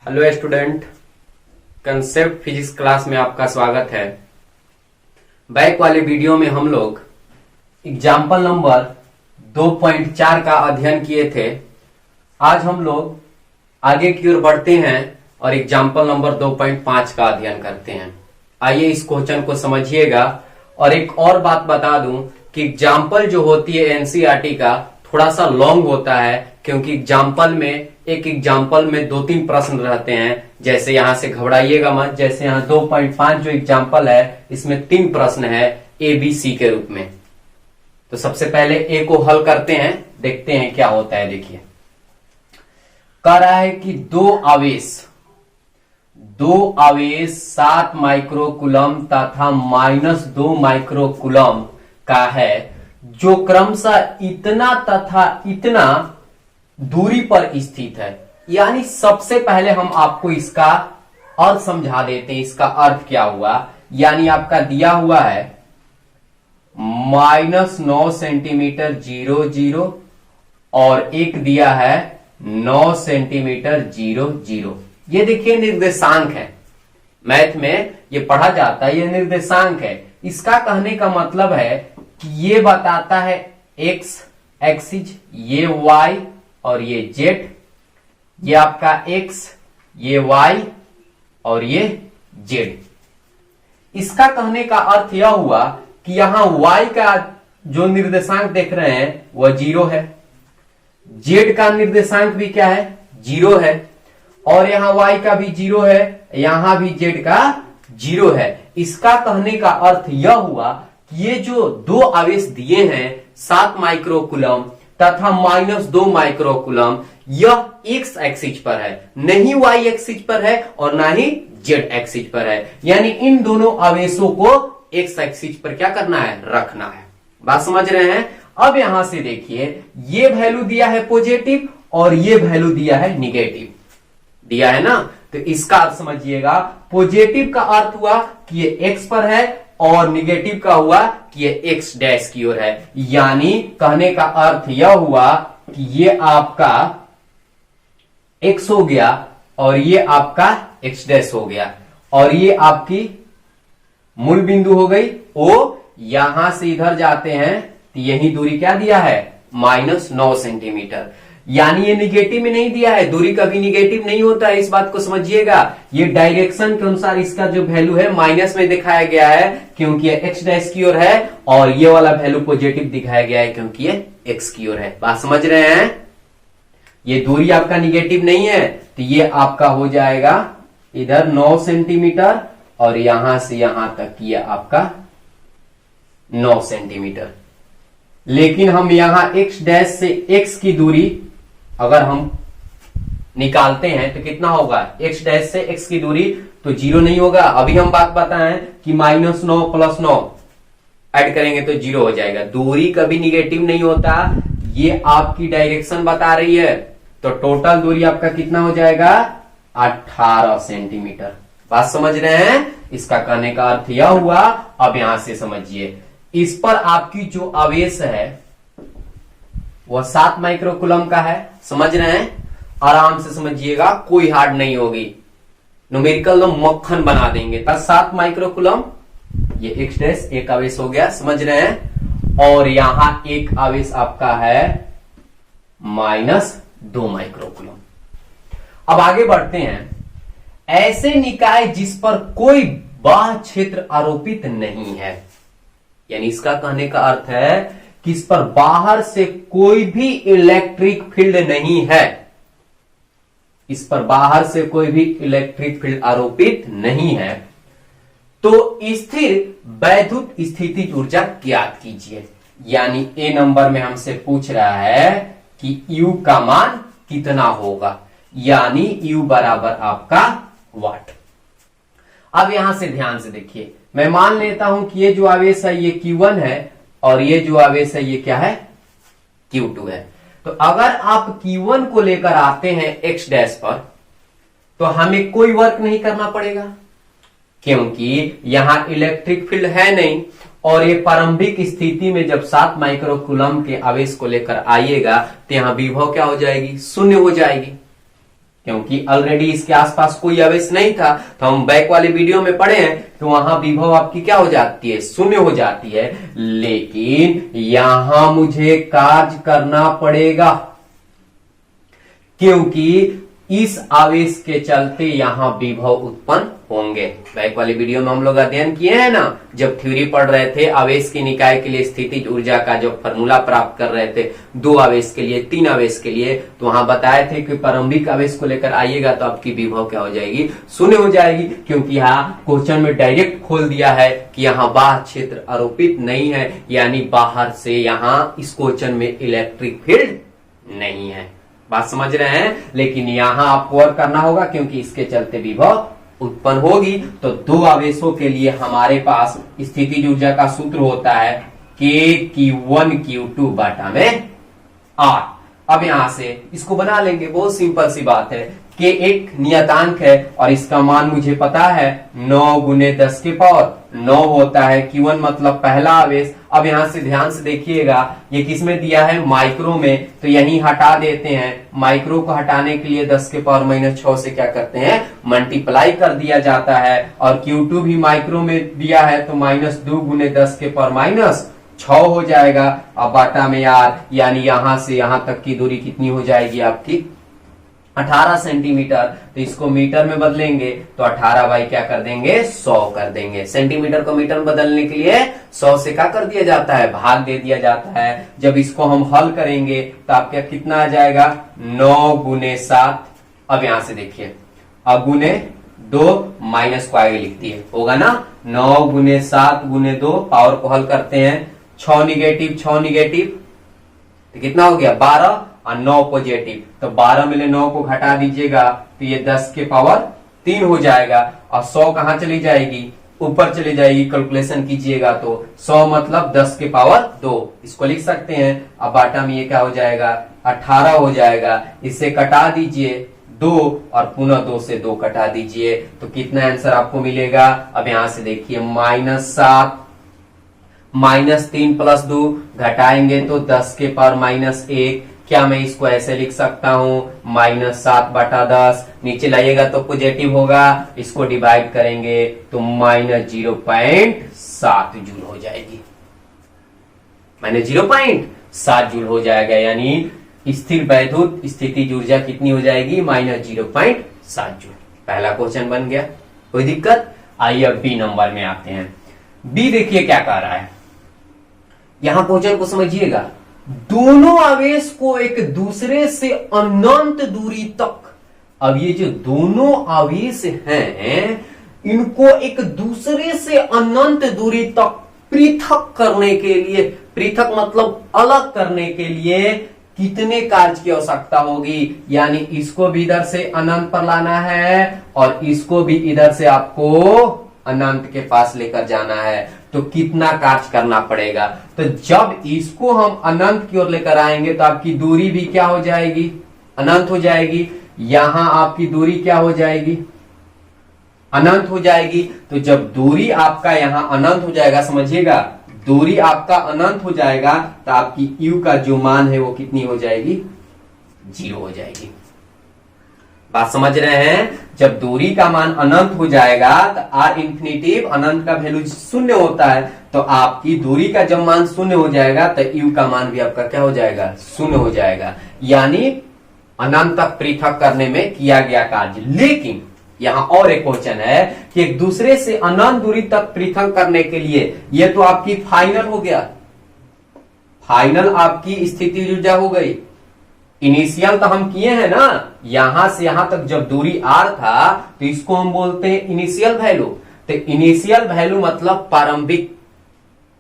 Hello student, concept physics class में आपका स्वागत है। बैक वाले वीडियो में हम लोग एग्जाम्पल नंबर 2.4 का अध्ययन किए थे। आज हम लोग आगे की ओर बढ़ते हैं और एग्जाम्पल नंबर 2.5 का अध्ययन करते हैं। आइए इस क्वेश्चन को समझिएगा। और एक और बात बता दूं कि एग्जाम्पल जो होती है एनसीईआरटी का थोड़ा सा लॉन्ग होता है, क्योंकि एक एग्जाम्पल में 2-3 प्रश्न रहते हैं। जैसे यहां से घबराइएगा मत, जैसे यहां 2.5 जो एग्जाम्पल है इसमें 3 प्रश्न है ए बी सी के रूप में। तो सबसे पहले ए को हल करते हैं, देखते हैं क्या होता है। देखिए, कह रहा है कि दो आवेश 7 माइक्रोकूलम तथा -2 माइक्रोकूलम का है, जो क्रमशः इतना तथा इतना दूरी पर स्थित है। यानी सबसे पहले हम आपको इसका अर्थ समझा देते हैं। इसका अर्थ क्या हुआ, यानी आपका दिया हुआ है -9 सेंटीमीटर 0 0 और एक दिया है 9 सेंटीमीटर 0 0। ये देखिए निर्देशांक है, मैथ में ये पढ़ा जाता है, ये निर्देशांक है। इसका कहने का मतलब है कि ये बताता है x एक्सिस, ये y और ये z, ये आपका x, ये y और ये z। इसका कहने का अर्थ यह हुआ कि यहां y का जो निर्देशांक देख रहे हैं वह 0 है, z का निर्देशांक भी क्या है 0 है, और यहां y का भी 0 है, यहां भी z का 0 है। इसका कहने का अर्थ यह हुआ कि ये जो दो आवेश दिए हैं 7 माइक्रोकूलम तथा -2 माइक्रोकूलम, यह x एक्सिस पर है, नहीं y एक्सिस पर है और ना ही z एक्सिस पर है। यानी इन दोनों आवेशों को x एक्सिस पर क्या करना है, रखना है। बात समझ रहे हैं। अब यहां से देखिए, ये वैल्यू दिया है पॉजिटिव और ये वैल्यू दिया है निगेटिव, दिया है ना। तो इसका अर्थ समझिएगा, पॉजिटिव का अर्थ हुआ कि ये x पर है और निगेटिव का हुआ कि ये x डैश की ओर है। यानी कहने का अर्थ यह हुआ कि ये आपका x हो गया और ये आपका x डैश हो गया, और ये आपकी मूल बिंदु हो गई O। यहां से इधर जाते हैं तो यही दूरी क्या दिया है, -9 सेंटीमीटर। यानी ये निगेटिव में नहीं दिया है, दूरी कभी निगेटिव नहीं होता है, इस बात को समझिएगा। ये डायरेक्शन के अनुसार इसका जो वैल्यू है माइनस में दिखाया गया है, क्योंकि ये x डैश की ओर है, और ये वाला वैल्यू पॉजिटिव दिखाया गया है क्योंकि ये x की ओर है। बात समझ रहे हैं। ये दूरी आपका निगेटिव नहीं है, तो ये आपका हो जाएगा इधर 9 सेंटीमीटर और यहां से यहां तक ये आपका 9 सेंटीमीटर। लेकिन हम यहां x डैश से x की दूरी अगर हम निकालते हैं तो कितना होगा, x डैश से x की दूरी तो 0 नहीं होगा। अभी हम बात बताएं कि -9 + 9 ऐड करेंगे तो 0 हो जाएगा। दूरी कभी निगेटिव नहीं होता, ये आपकी डायरेक्शन बता रही है। तो टोटल दूरी आपका कितना हो जाएगा, 18 सेंटीमीटर। बात समझ रहे हैं। इसका कहने का अर्थ यह हुआ। अब यहां से समझिए, इस पर आपकी जो आवेश है वह 7 माइक्रोकूलम का है। समझ रहे हैं, आराम से समझिएगा, कोई हार्ड नहीं होगी। न्यूमेरिकल मक्खन बना देंगे। 7 माइक्रोकूलम, ये x डैश एक आवेश हो गया, समझ रहे हैं। और यहां एक आवेश आपका है -2 माइक्रोकूलम। अब आगे बढ़ते हैं। ऐसे निकाय जिस पर कोई बाह्य क्षेत्र आरोपित नहीं है, यानी इसका कहने का अर्थ है कि इस पर बाहर से कोई भी इलेक्ट्रिक फील्ड नहीं है, इस पर बाहर से कोई भी इलेक्ट्रिक फील्ड आरोपित नहीं है, तो स्थिर वैद्युत स्थितिज ऊर्जा ज्ञात कीजिए। यानी ए नंबर में हमसे पूछ रहा है कि U का मान कितना होगा, यानी U बराबर आपका वाट। अब यहां से ध्यान से देखिए, मैं मान लेता हूं कि ये जो आवेश है ये Q1 है और ये जो आवेश है ये क्या है, Q2 है। तो अगर आप Q1 को लेकर आते हैं x डैश पर, तो हमें कोई वर्क नहीं करना पड़ेगा, क्योंकि यहां इलेक्ट्रिक फील्ड है नहीं। और ये प्रारंभिक स्थिति में जब 7 माइक्रोकूलम के आवेश को लेकर आइएगा तो यहां विभव क्या हो जाएगी, 0 हो जाएगी, क्योंकि ऑलरेडी इसके आसपास कोई आवेश नहीं था। तो हम बैक वाले वीडियो में पढ़े हैं कि वहां विभव आपकी क्या हो जाती है, शून्य हो जाती है। लेकिन यहां मुझे कार्य करना पड़ेगा, क्योंकि इस आवेश के चलते यहां विभव उत्पन्न होंगे। बैक वाले वीडियो में हम लोग अध्ययन किए हैं ना, जब थ्योरी पढ़ रहे थे आवेश की निकाय के लिए स्थितिज ऊर्जा का जो फॉर्मूला प्राप्त कर रहे थे, 2 आवेश के लिए, 3 आवेश के लिए, तो वहां बताए थे कि प्रारंभिक आवेश को लेकर आइएगा तो आपकी विभव क्या हो जाएगी, शून्य हो जाएगी। क्योंकि यहाँ क्वेश्चन में डायरेक्ट खोल दिया है कि यहाँ बाह्य क्षेत्र आरोपित नहीं है, यानी बाहर से यहाँ इस क्वेश्चन में इलेक्ट्रिक फील्ड नहीं है। बात समझ रहे हैं। लेकिन यहां आपको और करना होगा, क्योंकि इसके चलते विभव उत्पन्न होगी। तो 2 आवेशों के लिए हमारे पास स्थितिज ऊर्जा का सूत्र होता है KQ1Q2 बटा में R। अब यहां से इसको बना लेंगे, बहुत सिंपल सी बात है। K एक नियतांक है और इसका मान मुझे पता है 9 गुने 10 के पावर 9 होता है। Q1 मतलब पहला आवेश। अब यहां से ध्यान से देखिएगा, ये किसमें दिया है, माइक्रो में, तो यहीं हटा देते हैं। माइक्रो को हटाने के लिए 10 के पावर -6 से क्या करते हैं, मल्टीप्लाई कर दिया जाता है। और Q2 भी माइक्रो में दिया है, तो -2 गुने 10 के पावर -6 हो जाएगा। अब बाटा में यार, यानी यहां से यहां तक की दूरी कितनी हो जाएगी आपकी, 18 सेंटीमीटर। तो इसको मीटर में बदलेंगे तो 18 बाई क्या कर देंगे, 100 कर देंगे। सेंटीमीटर को मीटर में बदलने के लिए 100 से क्या कर दिया जाता है, भाग दे दिया जाता है। जब इसको हम हल करेंगे तो आपका कितना आ जाएगा, 9 गुने 7। अब यहां से देखिए, गुने 2 माइनस को आगे लिखती है, होगा ना, 9 गुने 7 गुने 2, पावर को हल करते हैं, 6 निगेटिव 6 निगेटिव, तो कितना हो गया 12 और 9 पॉजिटिव। तो 12 में 9 को घटा दीजिएगा तो ये 10 के पावर 3 हो जाएगा। और 100 कहां चली जाएगी, ऊपर चली जाएगी। कैलकुलेशन कीजिएगा तो 100 मतलब 10 के पावर 2, इसको लिख सकते हैं। अब बाटा में ये क्या हो जाएगा, 18 हो जाएगा। इसे कटा दीजिए 2 और पुनः 2 से 2 कटा दीजिए, तो कितना आंसर आपको मिलेगा। अब यहां से देखिए, -7 -3 + 2 घटाएंगे तो 10 के पावर -1। क्या मैं इसको ऐसे लिख सकता हूं, -7 बटा 10, नीचे लाइएगा तो पॉजिटिव होगा, इसको डिवाइड करेंगे तो -0.7 जूल हो जाएगी, -0.7 जूल हो जाएगा। यानी स्थिर वैद्युत स्थितिज ऊर्जा कितनी हो जाएगी, -0.7 जूल। पहला क्वेश्चन बन गया, कोई दिक्कत। आइए अब बी नंबर में आते हैं। बी देखिए क्या कह रहा है, यहां क्वेश्चन को समझिएगा। दोनों आवेश को एक दूसरे से अनंत दूरी तक, अब ये जो दोनों आवेश हैं इनको एक दूसरे से अनंत दूरी तक पृथक करने के लिए, पृथक मतलब अलग करने के लिए कितने कार्य की आवश्यकता होगी। यानी इसको भी इधर से अनंत पर लाना है और इसको भी इधर से आपको अनंत के पास लेकर जाना है, तो कितना कार्य करना पड़ेगा। तो जब इसको हम अनंत की ओर लेकर आएंगे तो आपकी दूरी भी क्या हो जाएगी, अनंत हो जाएगी। यहां आपकी दूरी क्या हो जाएगी, अनंत हो जाएगी। तो जब दूरी आपका यहां अनंत हो जाएगा, समझिएगा, दूरी आपका अनंत हो जाएगा तो आपकी u का जो मान है वो कितनी हो जाएगी, 0 हो जाएगी। बात समझ रहे हैं। जब दूरी का मान अनंत हो जाएगा तो आर इंफिनिटिव, अनंत का वैल्यू 0 होता है, तो आपकी दूरी का जब मान 0 हो जाएगा तो u का मान भी आपका क्या हो जाएगा, 0 हो जाएगा। यानी अनंत तक पृथक करने में किया गया कार्य। लेकिन यहां और एक क्वेश्चन है कि एक दूसरे से अनंत दूरी तक पृथक करने के लिए, ये तो आपकी फाइनल हो गया, फाइनल आपकी स्थिति ऊर्जा हो गई। इनिशियल तो हम किए हैं ना, यहां से यहां तक जब दूरी r था तो इसको हम बोलते हैं इनिशियल वैल्यू। तो इनिशियल वैल्यू मतलब प्रारंभिक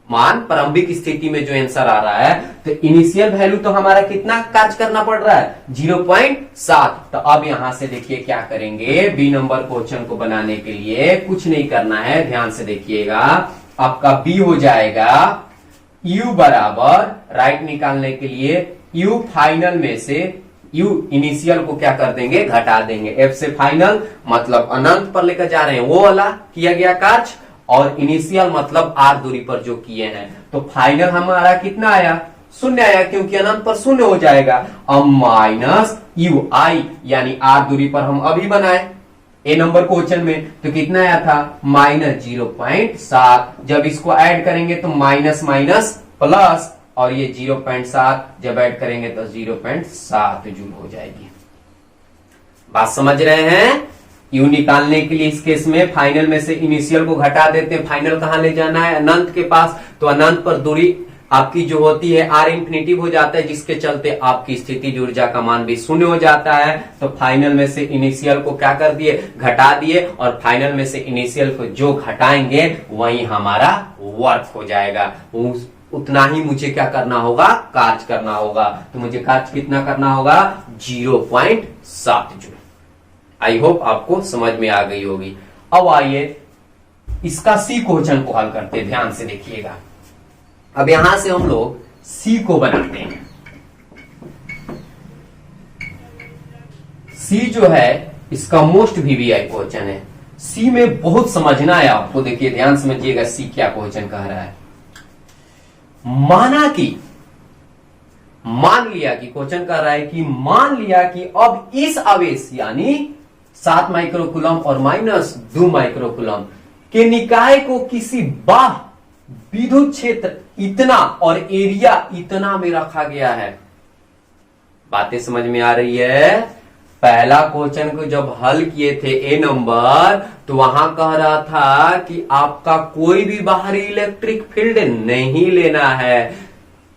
मान, प्रारंभिक स्थिति में जो आंसर आ रहा है, तो इनिशियल वैल्यू तो हमारा कितना कार्य करना पड़ रहा है, 0.7। तो अब यहां से देखिए क्या करेंगे, बी नंबर क्वेश्चन को बनाने के लिए कुछ नहीं करना है, ध्यान से देखिएगा। आपका बी हो जाएगा u बराबर, राइट निकालने के लिए u फाइनल में से u इनिशियल को क्या कर देंगे, घटा देंगे। f से फाइनल मतलब अनंत पर लेकर जा रहे हैं वो वाला किया गया कार्य, और इनिशियल मतलब r दूरी पर जो किए हैं। तो फाइनल हमारा कितना आया, शून्य आया, क्योंकि अनंत पर शून्य हो जाएगा। अब माइनस यू आई, यानी आर दूरी पर हम अभी बनाए ए नंबर क्वेश्चन में, तो कितना आया था माइनस 0.7। जब इसको ऐड करेंगे तो माइनस माइनस प्लस, और ये 0.7 जब ऐड करेंगे तो 0.7 जूल हो जाएगी। बात समझ रहे हैं? यू निकालने के लिए इस केस में फाइनल में से इनिशियल को घटा देते हैं। फाइनल कहां ले जाना है? अनंत के पास। तो अनंत पर दूरी आपकी जो होती है आर इंफिनिटिव हो जाता है, जिसके चलते आपकी स्थिति ऊर्जा का मान भी शून्य हो जाता है। तो फाइनल में से इनिशियल को क्या कर दिए? घटा दिए, और फाइनल में से इनिशियल को जो घटाएंगे वही हमारा वर्क हो जाएगा। उतना ही मुझे क्या करना होगा? कार्य करना होगा। तो मुझे कार्य कितना करना होगा? 0.7 जूल। आई होप आपको समझ में आ गई होगी। अब आइए इसका सी क्वेश्चन को हल करते हैं, ध्यान से देखिएगा। अब यहां से हम लोग सी को बनाते हैं। सी जो है इसका मोस्ट वीवीआई क्वेश्चन है। सी में बहुत समझना है आपको। देखिए ध्यान समझिएगा सी क्या क्वेश्चन कह रहा है। मान लिया कि क्वेश्चन कर रहा है कि मान लिया कि अब इस आवेश यानी 7 माइक्रोकूलम और माइनस 2 माइक्रोकूलम के निकाय को किसी बाह्य विद्युत क्षेत्र इतना और एरिया इतना में रखा गया है। बातें समझ में आ रही है? पहला क्वेश्चन को जब हल किए थे ए नंबर, तो वहां कह रहा था कि आपका कोई भी बाहरी इलेक्ट्रिक फील्ड नहीं लेना है,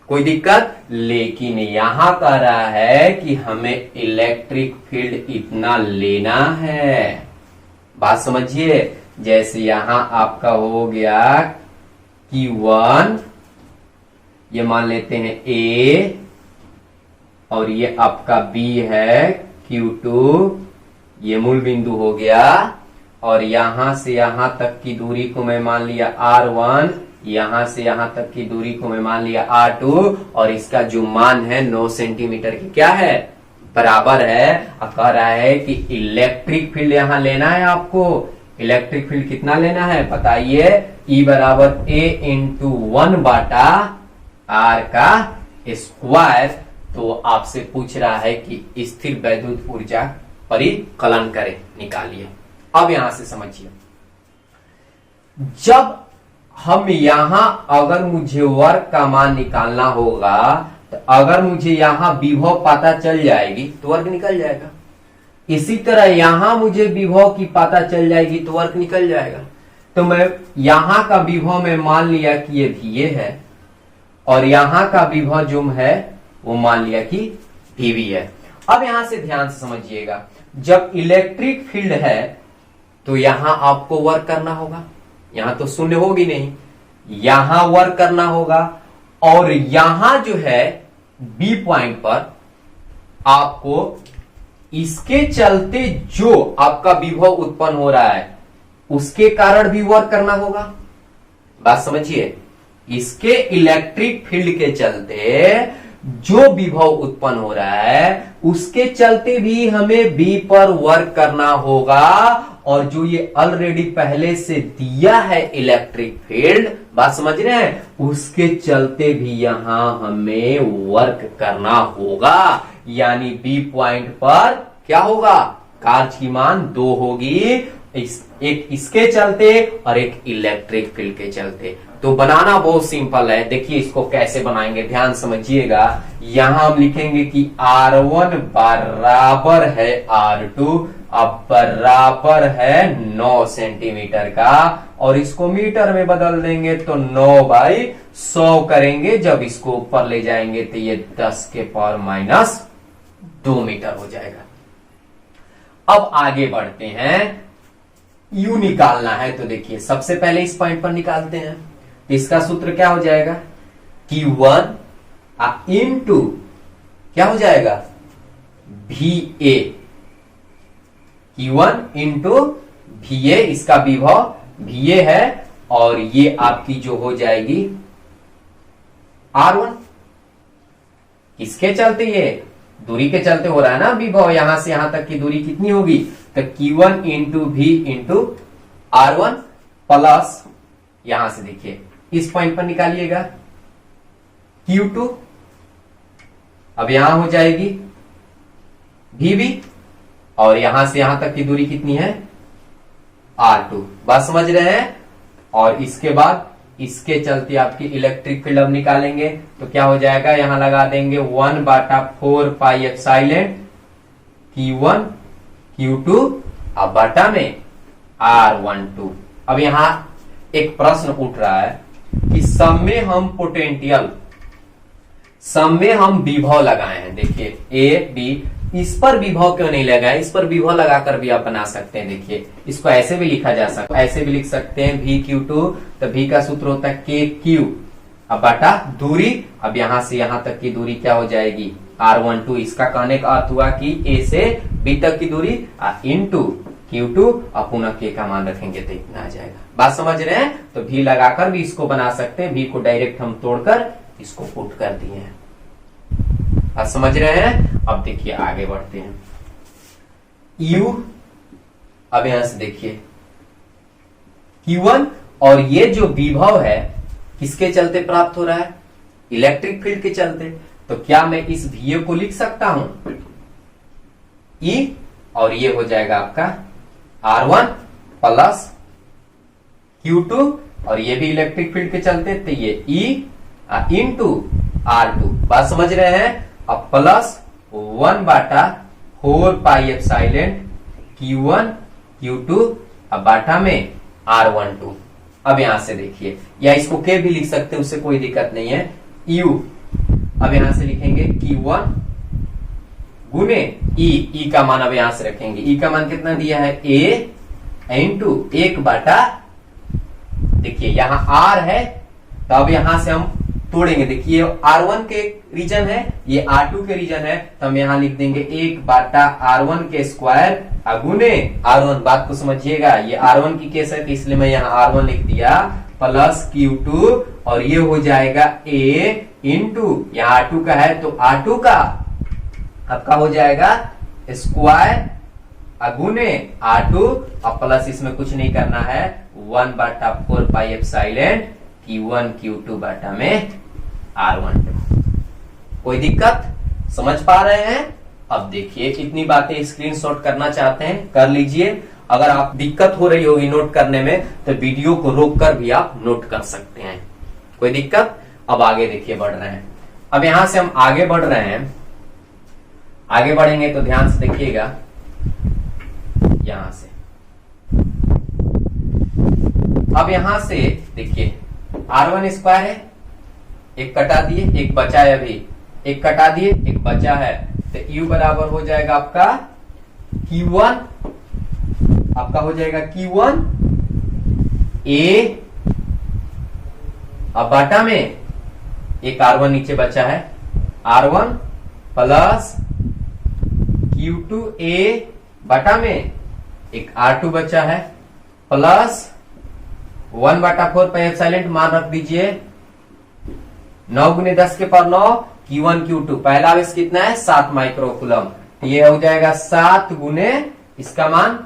कोई दिक्कत। लेकिन यहां कह रहा है कि हमें इलेक्ट्रिक फील्ड इतना लेना है। बात समझिए। जैसे यहां आपका हो गया Q1, ये मान लेते हैं A, और ये आपका B है Q2, ये मूल बिंदु हो गया। और यहां से यहां तक की दूरी को मैं मान लिया R1, यहां से यहां तक की दूरी को मैं मान लिया R2, और इसका जो मान है 9 सेंटीमीटर की क्या है? बराबर है। अब कह रहा है कि इलेक्ट्रिक फील्ड यहां लेना है आपको। इलेक्ट्रिक फील्ड कितना लेना है बताइए? E बराबर A इंटू 1/R का स्क्वायर। तो आपसे पूछ रहा है कि स्थिर वैद्युत ऊर्जा परिकलन करें, निकालिए। अब यहां से समझिए, जब हम यहां अगर मुझे वर्क का मान निकालना होगा, तो अगर मुझे यहां विभव पता चल जाएगी तो वर्क निकल जाएगा। इसी तरह यहां मुझे विभव की पता चल जाएगी तो वर्क निकल जाएगा। तो मैं यहां का विभव में मान लिया कि ये VA है, और यहां का विभव जो है वो मान लिया कि VB है। अब यहां से ध्यान से समझिएगा, जब इलेक्ट्रिक फील्ड है तो यहां आपको वर्क करना होगा। यहां तो शून्य होगी नहीं, यहां वर्क करना होगा। और यहां जो है B पॉइंट पर आपको इसके चलते जो आपका विभव उत्पन्न हो रहा है उसके कारण भी वर्क करना होगा। बात समझिए, इसके इलेक्ट्रिक फील्ड के चलते जो विभव उत्पन्न हो रहा है उसके चलते भी हमें B पर वर्क करना होगा। और जो ये ऑलरेडी पहले से दिया है इलेक्ट्रिक फील्ड, बात समझ रहे हैं, उसके चलते भी यहां हमें वर्क करना होगा। यानी B पॉइंट पर क्या होगा? कार्य की मान 2 होगी, एक इसके चलते और एक इलेक्ट्रिक फील्ड के चलते। तो बनाना बहुत सिंपल है। देखिए इसको कैसे बनाएंगे, ध्यान समझिएगा। यहां हम लिखेंगे कि R1 बराबर है R2, अब बराबर है 9 सेंटीमीटर का, और इसको मीटर में बदल देंगे तो 9/100 करेंगे। जब इसको ऊपर ले जाएंगे तो ये 10⁻² मीटर हो जाएगा। अब आगे बढ़ते हैं, U निकालना है। तो देखिए सबसे पहले इस पॉइंट पर निकालते हैं। इसका सूत्र क्या हो जाएगा? Q1 इंटू क्या हो जाएगा? VA। Q1 इंटू VA, इसका विभव VA है, और ये आपकी जो हो जाएगी R1। किसके चलते? ये दूरी के चलते हो रहा है ना विभव। यहां से यहां तक की दूरी कितनी होगी? तो Q1 into V into R1 plus, यहां से देखिए इस पॉइंट पर निकालिएगा Q2 अब यहां हो जाएगी VB, और यहां से यहां तक की दूरी कितनी है R2। बात समझ रहे हैं। और इसके बाद इसके चलते आपकी इलेक्ट्रिक फील्ड अब निकालेंगे तो क्या हो जाएगा, यहां लगा देंगे 1/4 पाई एप्सिलॉन Q1 Q2 अब बटा में R12। अब यहां एक प्रश्न उठ रहा है कि सब में हम पोटेंशियल, सब में हम विभव लगाए हैं। देखिए A B, इस पर विभव क्यों नहीं लगाए, इस पर विभव लगाकर भी आप बना सकते हैं। देखिए इसको ऐसे भी लिखा जा सकता है, ऐसे भी लिख सकते हैं VQ2, तो V का सूत्र होता है KQ अब बटा दूरी। अब यहां से यहां तक की दूरी क्या हो जाएगी R12। इसका कहने का अर्थ हुआ कि A से B तक की दूरी इंटू Q2 और पुनः K का मान रखेंगे तो इतना आ जाएगा। बात समझ रहे हैं। तो V लगाकर भी इसको बना सकते हैं, V को डायरेक्ट हम तोड़कर इसको पुट कर दिए हैं। आप समझ रहे हैं। अब देखिए आगे बढ़ते हैं। U, अब यहां से देखिए Q1, और ये जो विभव है किसके चलते प्राप्त हो रहा है, इलेक्ट्रिक फील्ड के चलते। तो क्या मैं इस VA को लिख सकता हूं E, और ये हो जाएगा आपका R1 प्लस Q2, और ये भी इलेक्ट्रिक फील्ड के चलते, तो ये E इंटू R2। बात समझ रहे हैं। अब plus 1/4 pi epsilon Q1 Q2 अब बाटा में R12। अब यहां से देखिए, या इसको के भी लिख सकते हैं, उससे कोई दिक्कत नहीं है। U, अब यहां से लिखेंगे Q1 गुने E का मान अब यहां से रखेंगे। E का मान कितना दिया है A इंटू 1/, देखिए यहां R है, तो अब यहां से हम तोड़ेंगे। देखिए R1 के रीजन है, ये R2 के रीजन है, तो हम यहां लिख देंगे 1/R1 के स्क्वायर अगुने R1। बात को समझिएगा, ये R1 की केस है तो इसलिए मैं यहां R1 लिख दिया प्लस Q2, और ये हो जाएगा A इंटू यहां R2 का है तो R2 का आपका हो जाएगा स्क्वायर अगुने R2, और प्लस इसमें कुछ नहीं करना है 1/4 पाई एप्सिलॉन Q1 Q2 बाटा में R12। कोई दिक्कत, समझ पा रहे हैं। अब देखिए इतनी बातें स्क्रीनशॉट करना चाहते हैं कर लीजिए। अगर आप दिक्कत हो रही होगी नोट करने में तो वीडियो को रोककर भी आप नोट कर सकते हैं, कोई दिक्कत। अब आगे देखिए बढ़ रहे हैं। अब यहां से हम आगे बढ़ रहे हैं, आगे बढ़ेंगे तो ध्यान से देखिएगा। यहां से अब यहां से देखिए R1 स्क्वायर है, एक कटा दिए, एक बचा है, अभी एक कटा दिए, एक बचा है, तो U बराबर हो जाएगा आपका Q1, आपका हो जाएगा Q1 A, अब बाटा में एक R1 नीचे बचा है, R1 प्लस Q2 A बटा में एक R2 बचा है, प्लस 1/4 पाई एप्सिलॉन मान रख दीजिए 9 गुने 10 के पावर 9 Q1 Q2। पहला आवेश कितना है 7 माइक्रोकूलम, तो ये हो जाएगा 7 गुने इसका मान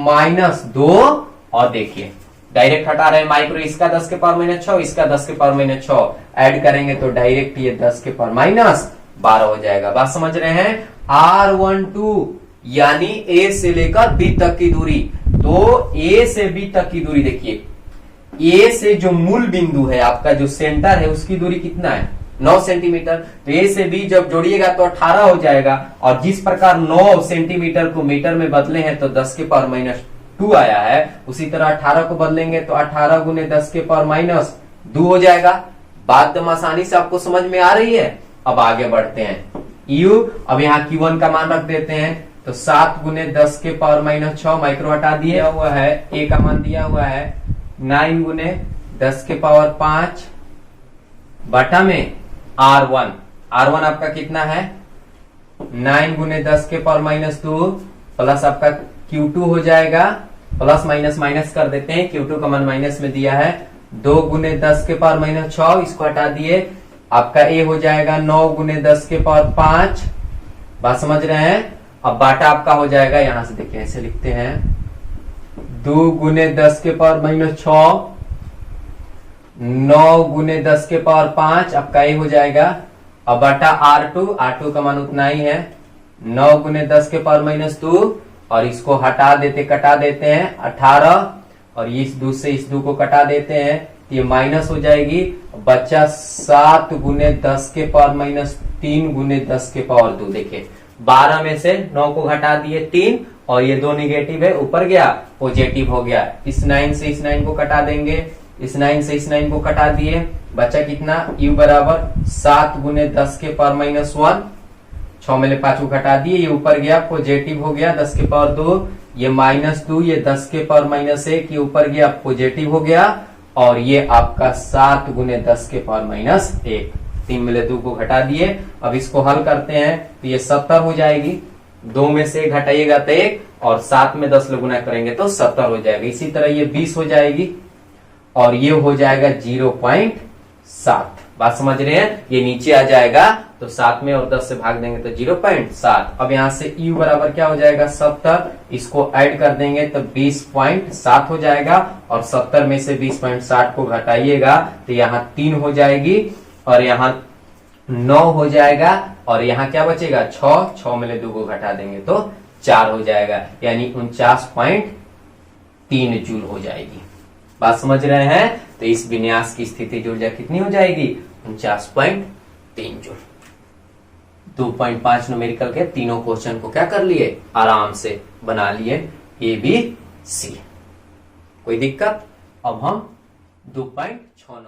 -2, और देखिए डायरेक्ट हटा रहे हैं माइक्रो, इसका 10 के पावर -6, इसका 10 के पावर -6 ऐड करेंगे तो डायरेक्ट ये 10 के पावर -12 हो जाएगा। बात समझ रहे हैं। R12 यानी A से लेकर B तक की दूरी, तो A से B तक की दूरी देखिए, A से जो मूल बिंदु है आपका जो सेंटर है उसकी दूरी कितना है 9 सेंटीमीटर, तो A से B जब जोड़िएगा तो 18 हो जाएगा, और जिस प्रकार 9 सेंटीमीटर को मीटर में बदले हैं तो 10 के पावर -2 आया है, उसी तरह 18 को बदलेंगे तो 18 गुने 10 के पावर -2 हो जाएगा। बात तो आसानी से आपको समझ में आ रही है। अब आगे बढ़ते हैं। U, अब यहाँ Q1 का मान रख देते हैं, तो 7 गुने 10 के पावर -6 माइक्रो हटा दिया हुआ है, A का मान दिया हुआ है 9 गुने 10 के पावर 5 बटा में R1। R1 आपका कितना है 9 गुने 10 के पावर -2 प्लस आपका Q2 हो जाएगा, प्लस माइनस माइनस कर देते हैं, Q2 का मान माइनस में दिया है 2 गुने 10 के पावर -6, इसको हटा दिए, आपका A हो जाएगा 9 गुने 10 के पावर 5। बात समझ रहे हैं। अब बाटा आपका हो जाएगा, यहां से देखिए ऐसे लिखते हैं 2 गुने 10 के पावर -6, 9 गुने 10 के पावर 5, आपका A हो जाएगा और बटा R2 का मान उतना ही है 9 गुने 10 के पावर माइनस 2 और इसको हटा देते कटा देते हैं 18 और इस 2 से इस 2 को कटा देते हैं तो ये माइनस हो जाएगी। बच्चा 7 गुने 10 के पावर माइनस 3 गुने 10 के पावर 2। देखिए 12 में से 9 को घटा दिए 3 और ये 2 निगेटिव है ऊपर गया पॉजिटिव हो गया। इस 9 से इस 9 को कटा देंगे, इस 9 से इस 9 को कटा दिए, बचा कितना u बराबर 7 गुने 10 के पावर माइनस 1, 6 में 5 को घटा दिए, ये ऊपर गया पॉजिटिव हो गया 10 के पावर 2, ये माइनस 2, ये 10 के पावर माइनस 1, ये ऊपर गया पॉजिटिव हो गया और ये आपका 7 गुने 10 के पावर माइनस 1। 3 में 2 को घटा दिए। अब इसको हल करते हैं तो ये 70 हो जाएगी। 2 में से घटाइएगा तो 1 और 7 में 10 गुना करेंगे तो 70 हो जाएगा। इसी तरह ये 20 हो जाएगी और ये हो जाएगा 0.7। बात समझ रहे हैं? ये नीचे आ जाएगा तो 7 में और 10 से भाग देंगे तो 0.7। अब यहां से u बराबर क्या हो जाएगा 70, इसको ऐड कर देंगे तो 20.7 हो जाएगा और 70 में से 20.7 को घटाइएगा तो यहाँ 3 हो जाएगी और यहाँ 9 हो जाएगा और यहाँ क्या बचेगा 6 में 2 को घटा देंगे तो 4 हो जाएगा, यानी 49.3 जूल हो जाएगी। बात समझ रहे हैं? तो इस विन्यास की स्थिति ऊर्जा कितनी हो जाएगी 49.3 जूल। 2.5 न्यूमेरिकल के तीनों क्वेश्चन को क्या कर लिए, आराम से बना लिए ए बी सी। कोई दिक्कत? अब हम 2.6